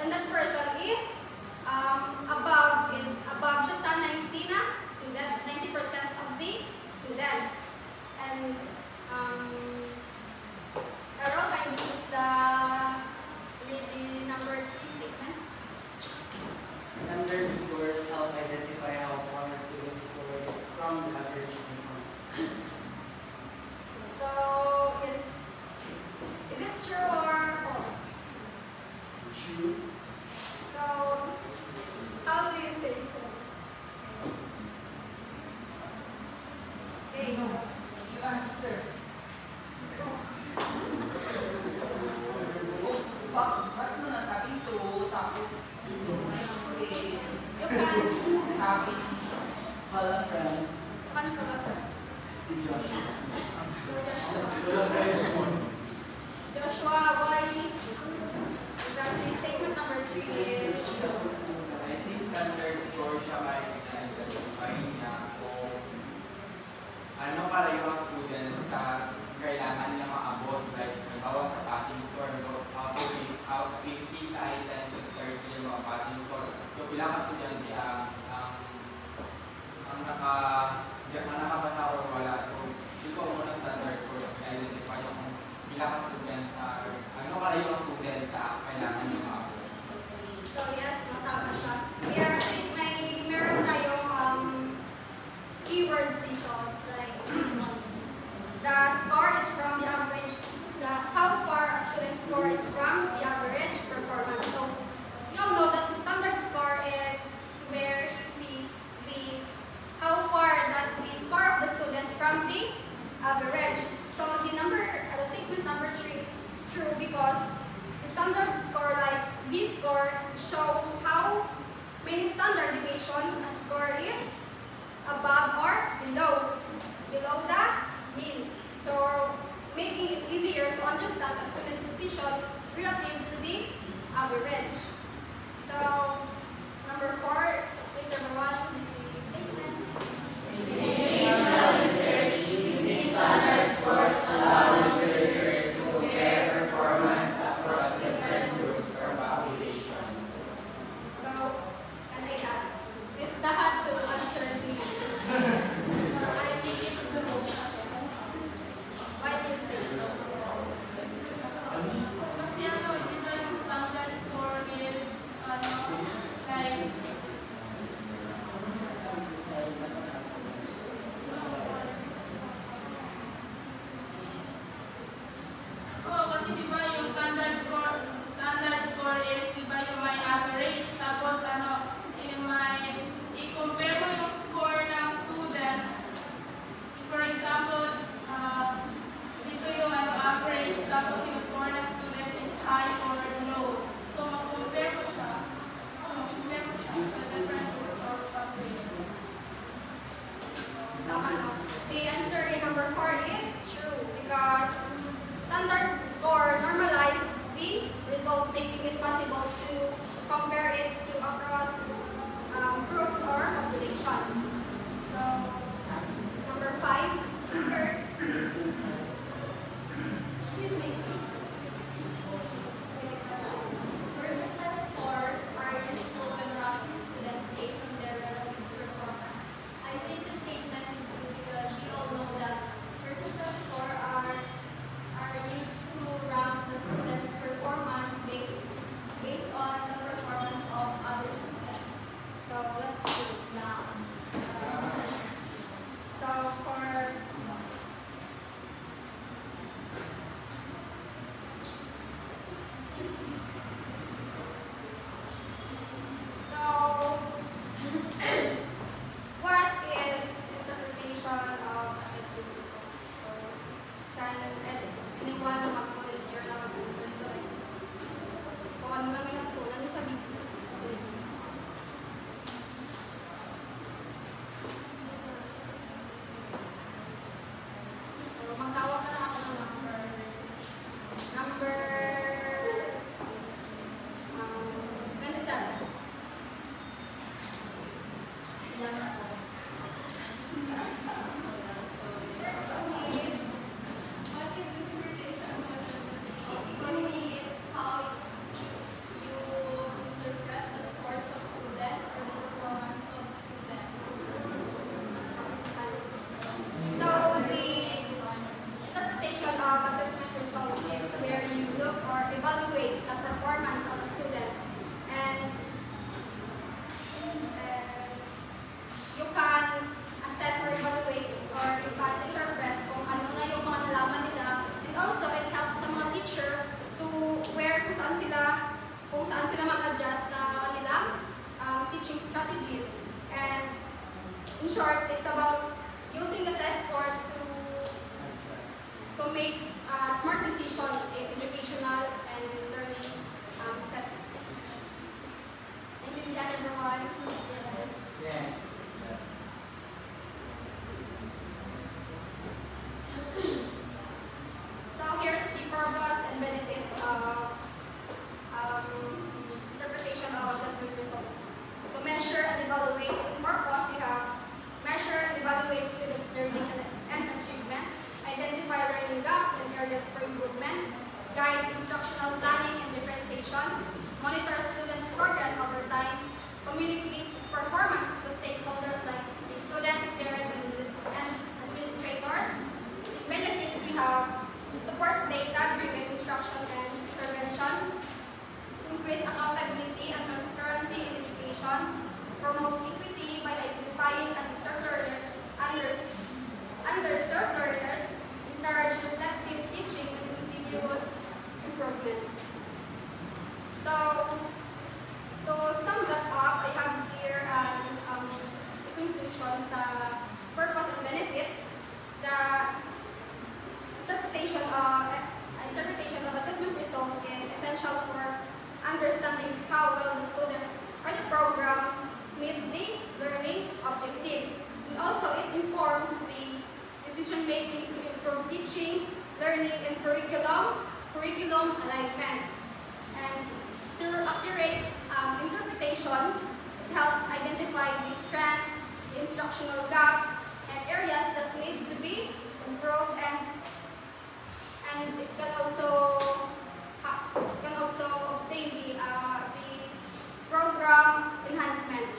and that person is above siya sa 90 na students, 90% of the students. And Errol, can you use read the number 3 statement? Standard scores help identify how far a student scores from the average performance. So, is it true or false? True. So, how do you say so? Okay, so you answer. Ba't mo nasabing true, tapos You can. sabi Hello friends. Si Joshua. Joshua, why does the statement number 3 is I think standard score siya kahit i-identify niya kung ano para yung students sa kailangan niya maabot, like bawa sa passing score, out 50 ka items sa 30 yung mga passing score. So pila ka estudyante ang nakabasa or wala. So ikaw mo na standard score na i-identify yung pila ka student, ano para yung student sa kailangan niya maabot. so yes, no, tama siya. Meron tayong keywords dito, like this one. The score is from the average, how far a student score is from the average performance. So you all know that the standard score is where you see how far does the score of the student from the average. So the statement number 3 is true because the standard score, like z-score, show how many standard deviation a score is above or below the mean. So making it easier to understand a student position relative to the average. So number 4 is everyone with the statement. Educational research using standard scores allows researchers to compare performance across different groups or populations. So, can I ask? Is that to answer the I think it's the most. why do you say so? Kasi di ba yung standard score sila mag-adjust sa kanilang teaching strategies. And in short, it's about using the test scores to make smart decisions in educational and learning settings. Naintindihan everyone? Yes. Yes. So here's the purpose and benefits of interpretation of assessment result. To measure and evaluate the purpose, you have measure and evaluate students' learning and achievement, identify learning gaps and areas for improvement, guide instructional planning and differentiation, monitor students' progress over time, communicate performance to stakeholders like the students, parents, and administrators. The benefits we have support data-driven instruction and interventions, increase accountability and transparency in education, promote equity by identifying underserved learners, encourage reflective teaching and continuous improvement. So, to sum that up, I have here the conclusions, purpose and benefits. The interpretation of assessment result is essential for understanding how well the students or the programs meet the learning objectives. And also it informs the decision making to improve teaching, learning, and curriculum alignment. And through accurate interpretation, it helps identify the strength, the instructional gaps, and areas that needs to be improved, and it can also obtain the program enhancements.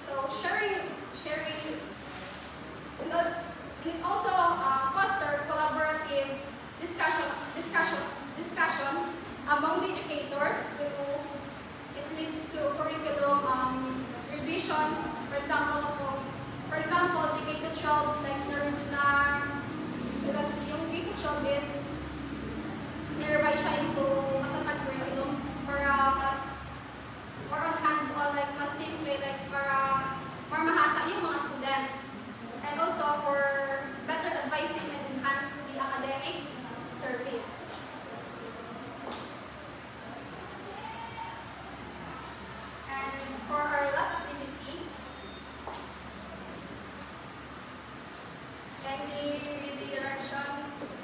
So sharing, and it also foster collaborative discussion among the educators. So it leads to curriculum revisions. For example, the K-12 yung K-12 is nirevise siya into matatag curriculum para mas more on hands-on, like mas simple, like para more mahasa yung mga students. And also for better advising and enhance the academic service. And for our last activity, can we read the directions?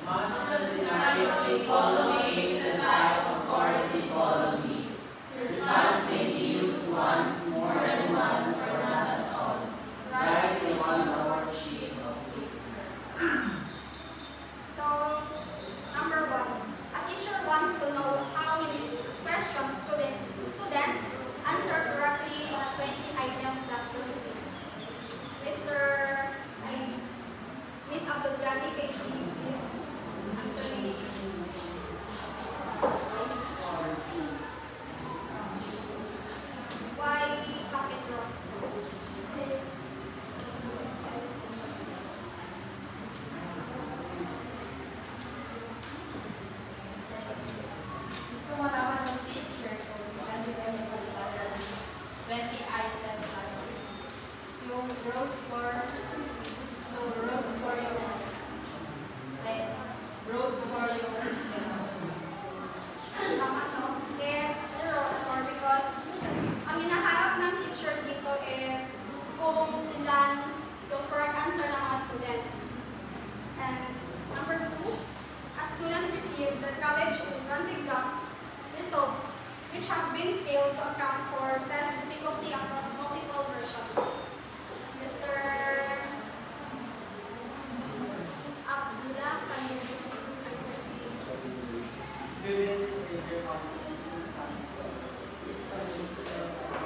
Much the scenario may follow me, the type of course may follow me. Response may be used once, more than once, or not at all. Write the one worksheet of So, number 1, a teacher wants to know how many questions students answer correctly on a 20-item classroom quiz. Miss Abdul Ghani is answering. Why bucket Ross? Gusto mo naman ng teacher kung kasi kayo sa pagkakas 20 items yung row score yung Tama, no? It's zero score because ang hinahanap ng teacher dito is kung ilan yung correct answer ng mga students. And number 2, a student received their college entrance exam results which have been scaled to account for test difficulty across multiple versions. Mr. Abdullah, can you please answer please? Students who major concentration in science course. Which subject students are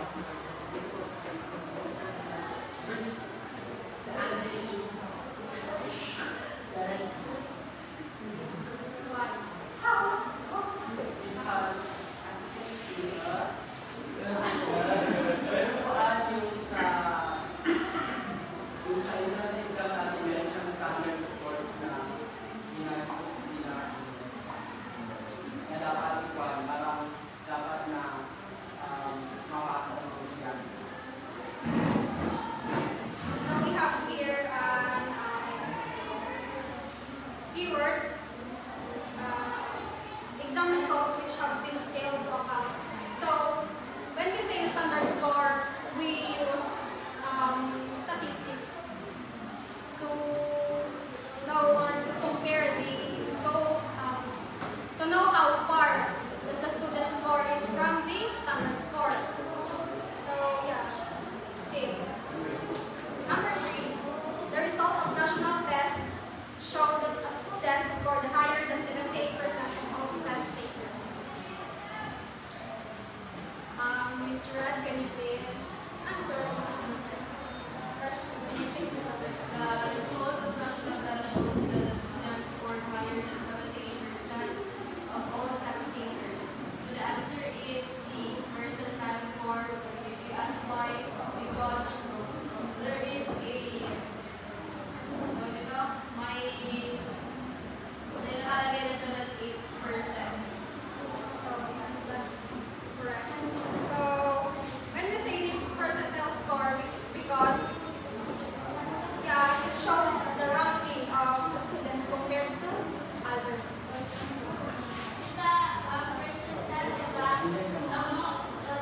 The answer is the rest. Why? Because as you can see, yung sa entrance exam natin, meron siyang standard scores na kaya dapat parang dapat na Red, can you please answer the question? Please take the topic. The result of national test shows that the students scored higher than 78% of all test takers. So the answer is the percentile score. If you ask why, because there is a may nakalagay na 78%. So, yes, that's correct. So, when we say the percentile score, it's because yeah, it shows the ranking of the students compared to others.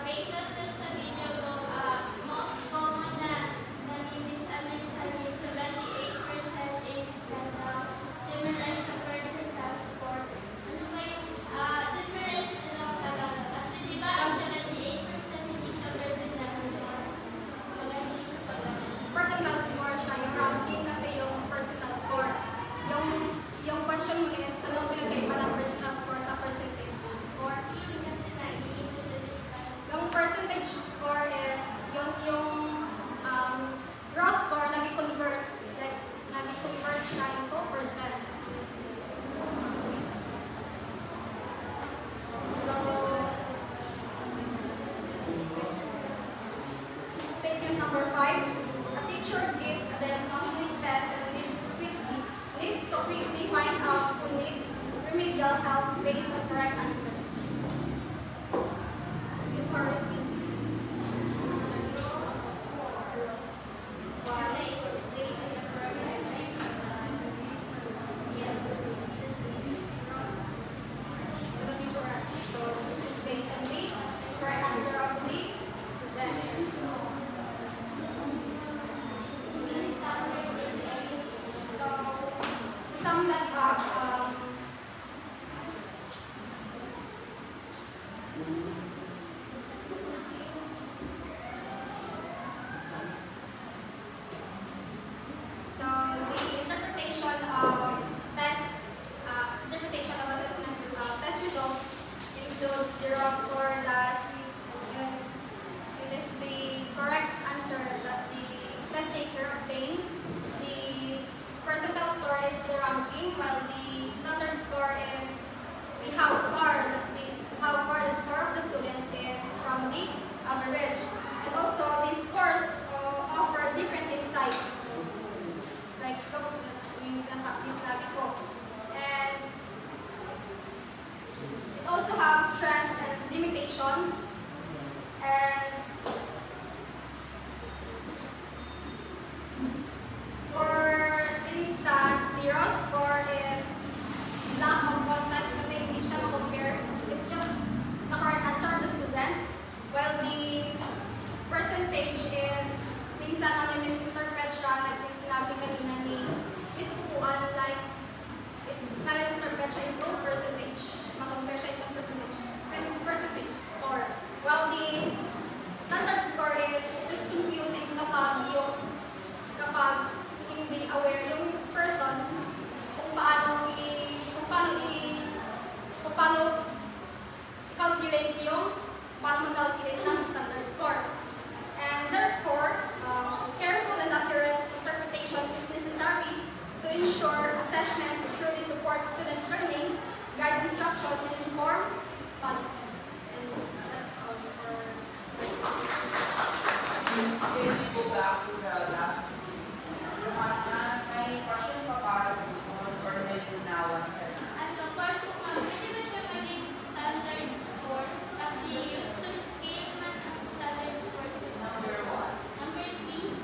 Based on sa video ko, most common na nami-misunderstand is 78% is similar sa percentile score. Ano ba yung difference nila talaga? Kasi di ba ang 78% hindi siya percentile score? Wala siya pala. Percentile score siya, yung ranking kasi yung percentile score. Yung question mo is, anong pinagkaiba ng percentile score sa percentage score? Hindi kasi na hindi-misunderstand. Yung percentage score is yung raw score nag-convert siya into percent. So, statement number 5. A teacher gives a diagnostic test and needs to quickly find out who needs remedial help based on correct answers. These are received. Kasi it was based on the correct answers. Yes. So that's correct. So it's based on the correct answer of the students. So to sum that up, so the interpretation of assessment test results includes the raw score that it is the correct answer that the test taker obtained. The percentile score is the ranking, while the standard score is the how far the score of the student is from the average. And also the scores offer different insights. Like those yung sinasabi ko. And it also has strength and limitations. And for instance, the raw score is lack of context kasi hindi siya ma-compare. It's just the correct answer of the student. While the percentage is minsan na may misinterpret siya, like yung sinabi kanina ni Miss Kukuan, like na-misinterpret siya into percentage. Ma-compare siya into percentage score. While the standard score is confusing kapag hindi aware yung person kung paano i-calculate paano mag-calculate ng standard scores. And therefore, careful and accurate interpretation is necessary to ensure assessments truly support student learning, guide instruction, and inform policy. And that's all for Can we go back to the last video? Johanna, may question pa para doon or may unawan ka na? At the part 2, pwede ba siya maging standard score? Kasi used to scale man ang standard scores. Number 1. Number 3,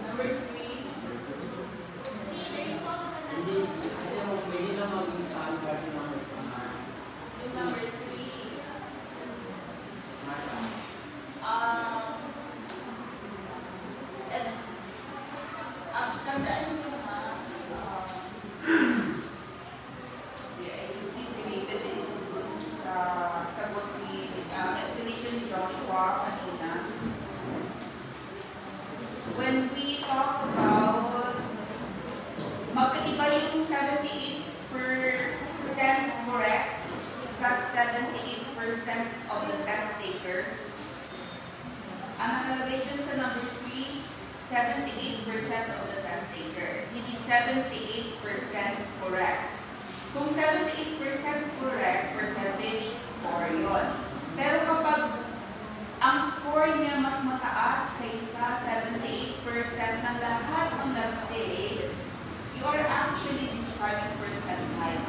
Number 3. the result na Hindi, hindi na maging standard ng mga Yung number 3. Tandaan niyo ha, I think related din sa sagot ni explanation ni Joshua kanina. When we talk about magkaiba yung 78% correct sa 78% of the test taken. Ang nakalagay dyan sa number 3, 78% of the test takers. Hindi 78% correct. Kung 78% correct, percentage score yun. Pero kapag ang score niya mas mataas kaysa 78% ng lahat ng nag-take, you are actually describing percentile.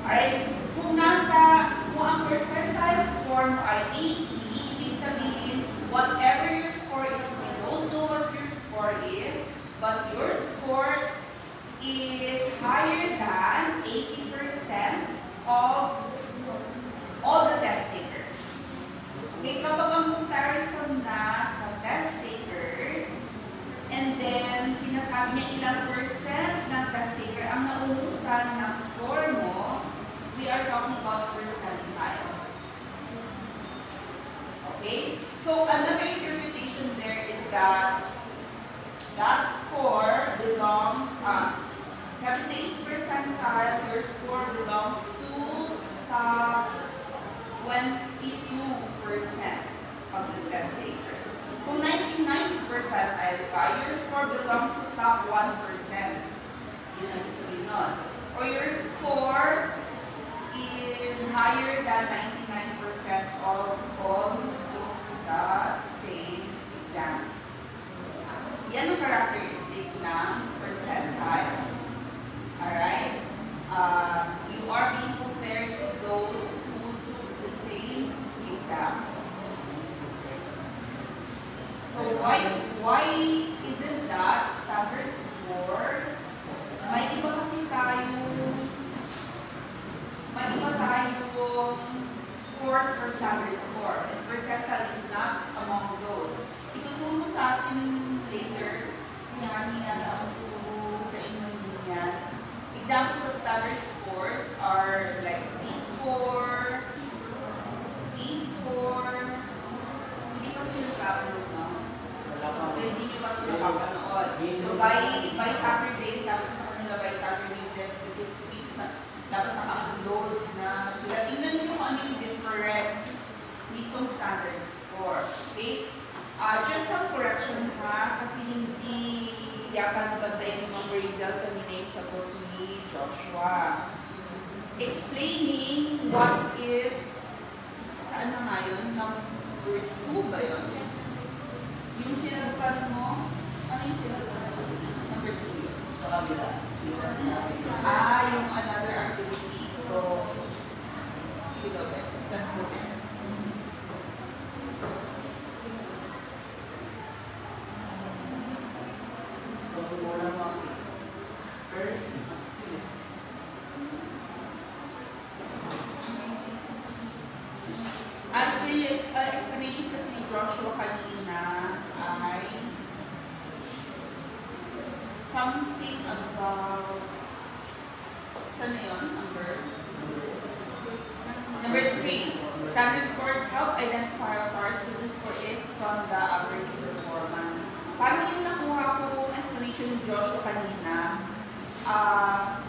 Alright? Kung ang percentile score mo ay 80, ibig sabihin, whatever your score is, we don't know what your score is, but your score is higher than 80% of all the test takers. Okay, kapag ang comparison na sa test takers, and then sinasabi niya ilang percent ng test taker ang nauusan ng score mo, we are talking about percentile. Okay? So, another interpretation there is that that score belongs, 78 percentile, your score belongs to top 22% of the test takers. Kung 99 percentile ka, your score belongs to top 1%. Yun ang sabihin nun. Or your score is higher than 99% of all the same exam. Yan ang characteristic ng percentile. Alright? You are being compared to those who took the same exam. So why isn't that standard score? May iba tayong scores for standard score, and percentile is not among those. Ituturo sa atin later, si Hani ang tuturo sa inyo yan. Examples of standard scores are like Z-score, E-score. Hindi pa sila nakapanood, no? So hindi nyo pa sila nakapanood. So by Saturday, sabi sa kanila by Saturday, this week, dapat naka-upload na sila. Tingnan nyo kung ano yung difference nitong standard score. Okay? Just some correction ha, kasi hindi yata nabantayan yung mga result kanina yung sagot ni Joshua. Explaining what is, saan na nga yun? Number 2 ba yun? Yung sinagutan mo, ano yung sinagutan mo? Number 2 yun. Sa kabila. Yung another activity. So, sige daw, let's go there. At the explanation kasi ni Joshua kanina ay something about, saan na yun? Number 3, standard scores help identify of our students' score is from the average performance. Parang yung nakuha ko explanation ni Joshua kanina,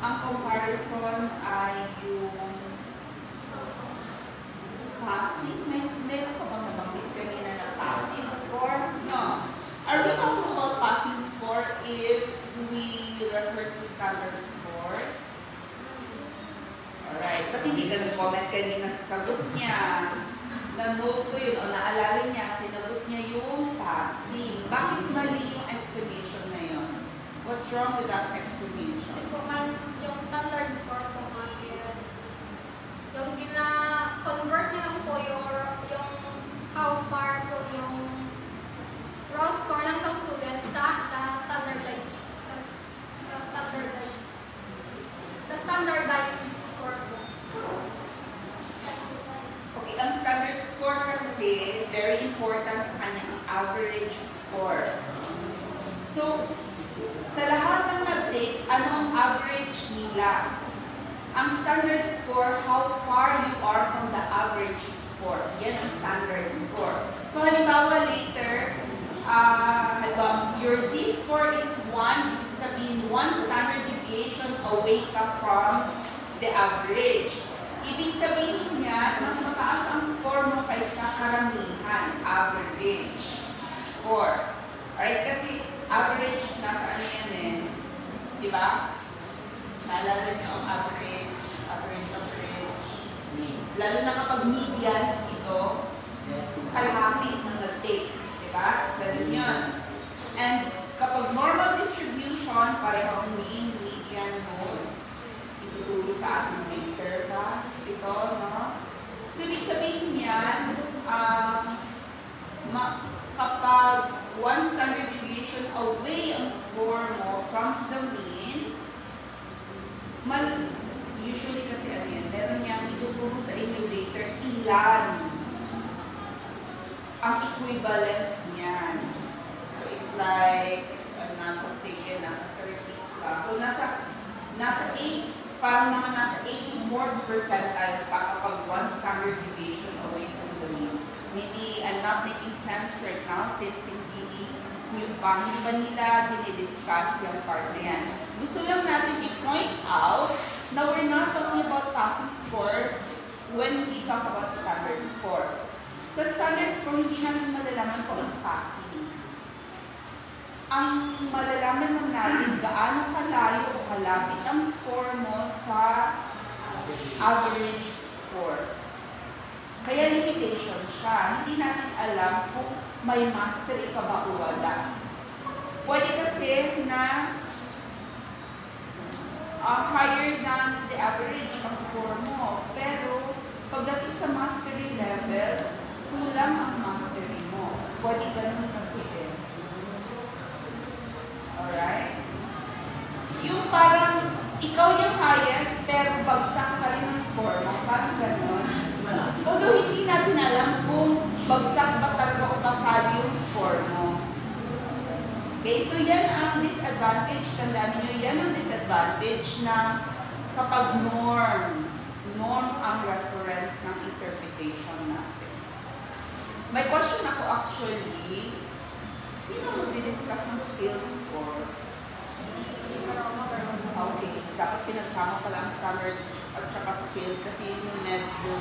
ang comparison ay yung passing. Meron ka bang nabanggit kanina na passing score? No. Are we talking about passing score if we refer to standard scores? Alright. Ba't hindi ka nag-comment kanina sa sagot niya? Na-note ko yun o naalala niya, sinagot niya yung passing. Bakit mali yung explanation na yun? What's wrong with that explanation? Kasi po man, yung standard score po man is, yung gina-convert na lang po yung how far po yung raw score ng isang student sa standardized score po. Okay, ang standard score kasi, very important sa kanya ang average score. So, sa lahat ng nag-take, ano ang average nila? Ang standard score, how far you are from the average score. Yan ang standard score. So, halimbawa later, your Z-score is 1, ibig sabihin 1 standard deviation away ka from the average. Ibig sabihin niya, mas mataas ang score mo kaysa karamihan, average. ang equivalent niyan. So it's like, I'm not mistaken, nasa 30 plus. So nasa 8, parang mga nasa 80 more percentile pa kapag 1 standard deviation away from the mean. Maybe I'm not making sense right now since hindi pa nila dinidiscuss yung part na yan. Gusto lang natin i-point out na we're not talking about passing scores when we talk about standard score. Sa standard score, hindi natin malalaman kung ang passing. Ang malalaman lang natin gaano kalayo o kalapit ang score mo sa average score. Kaya limitation siya. Hindi natin alam kung may mastery ka ba o wala. Pwede kasi na higher than the average ang score mo. Pero pagdating sa mastery level, kulang ang mastery mo. Pwede ganun kasi eh. Alright? Yung parang ikaw yung highest pero bagsak ka rin ang score mo. Parang ganun. Although hindi natin alam kung bagsak ba talaga o pasali yung score mo. Okay, so yan ang disadvantage. Tandaan niyo, yan ang disadvantage na kapag norm ang reference ng interpretation natin. May question ako actually, sino mag-discuss ng skill score? Okay, dapat pinagsama pala ang standard at saka skill kasi yun yung medyo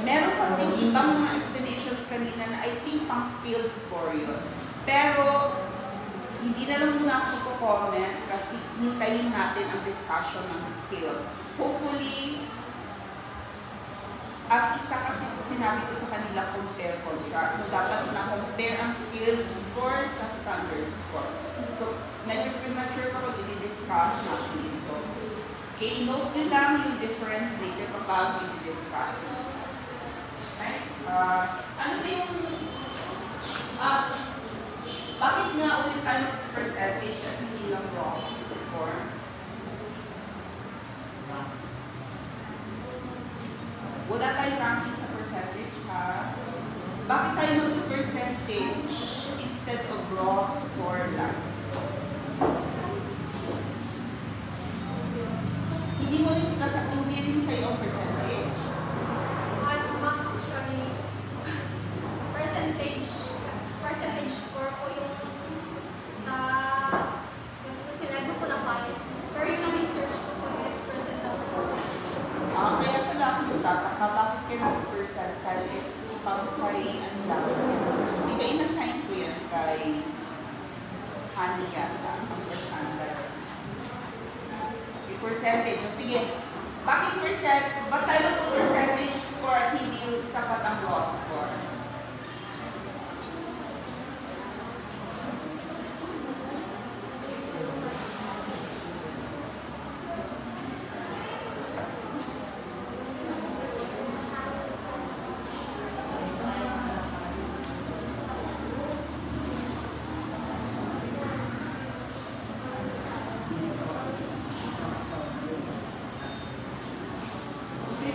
meron kasi ibang mga explanations kanina na I think pang skill score yun. Pero hindi na lang muna ako comment kasi hintayin natin ang discussion ng skill. Hopefully, at isa kasi sa sinabi ko sa kanila, compare contrast. So, dapat na-compare ang skill score sa standard score. So, medyo premature kapag i-discuss natin ito. Okay, note nyo lang yung difference later kapag i-discuss nyo. Okay? Ano ba yung... bakit nga ulit tayo percentage at hindi lang raw score? Wala tayong ranking sa percentage, ha? Bakit tayo mag-percentage instead of raw score lang? Hindi mo rin hindi rin sa'yo ang percentage? Actually, percentage score ko yung sa sinabi ko na bakit. Pero yung naging search ko po is percentile score. Kaya pala ako nagtataka, bakit ka nag-percentile eh, pang kay ano lang. Di ba in-assign ko yan kay Honey yata, ang percentile. Okay, percentage. O sige, bakit tayo mag-percentage score at hindi yung sapat ang raw score?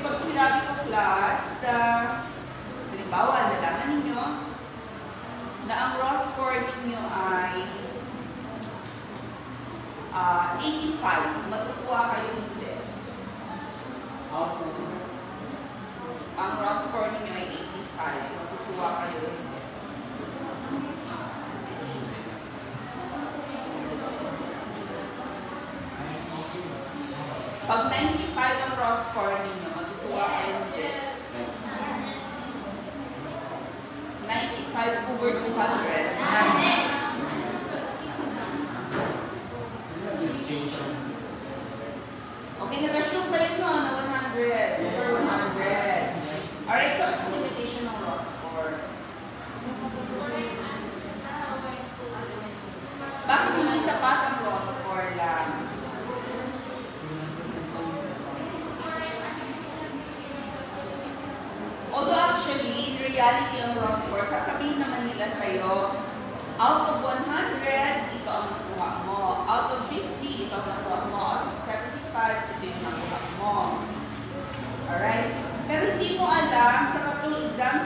Pag sinabi ko class, halimbawa, nalaman ninyo na ang raw score ninyo ay 85. Matutuwa kayo hindi. Ang raw score ninyo ay 85. Matutuwa kayo hindi. Pag 95 ang raw score ninyo, matutuwa kayo hindi. 95 over 200. Okay, nag-assume kayo no, na 100. Over 100. Alright, so ang limitation ng raw score. Bakit hindi sapat ang raw score lang? Although actually, in reality ang raw score, sasabihin naman nila sa'yo, out of 100, ito ang nakuha mo. Out of 50, ito ang nakuha mo. Out of 75, ito yung nakuha mo. Alright? Pero hindi mo alam, sa tatlong exams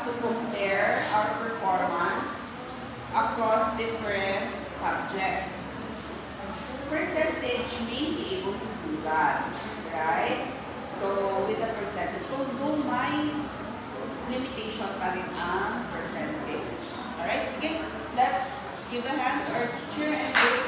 us to compare our performance across different subjects. Percentage may be able to do that, right? So, with the percentage, although may limitation pa rin ang percentage. Alright, sige, let's give a hand to our teacher and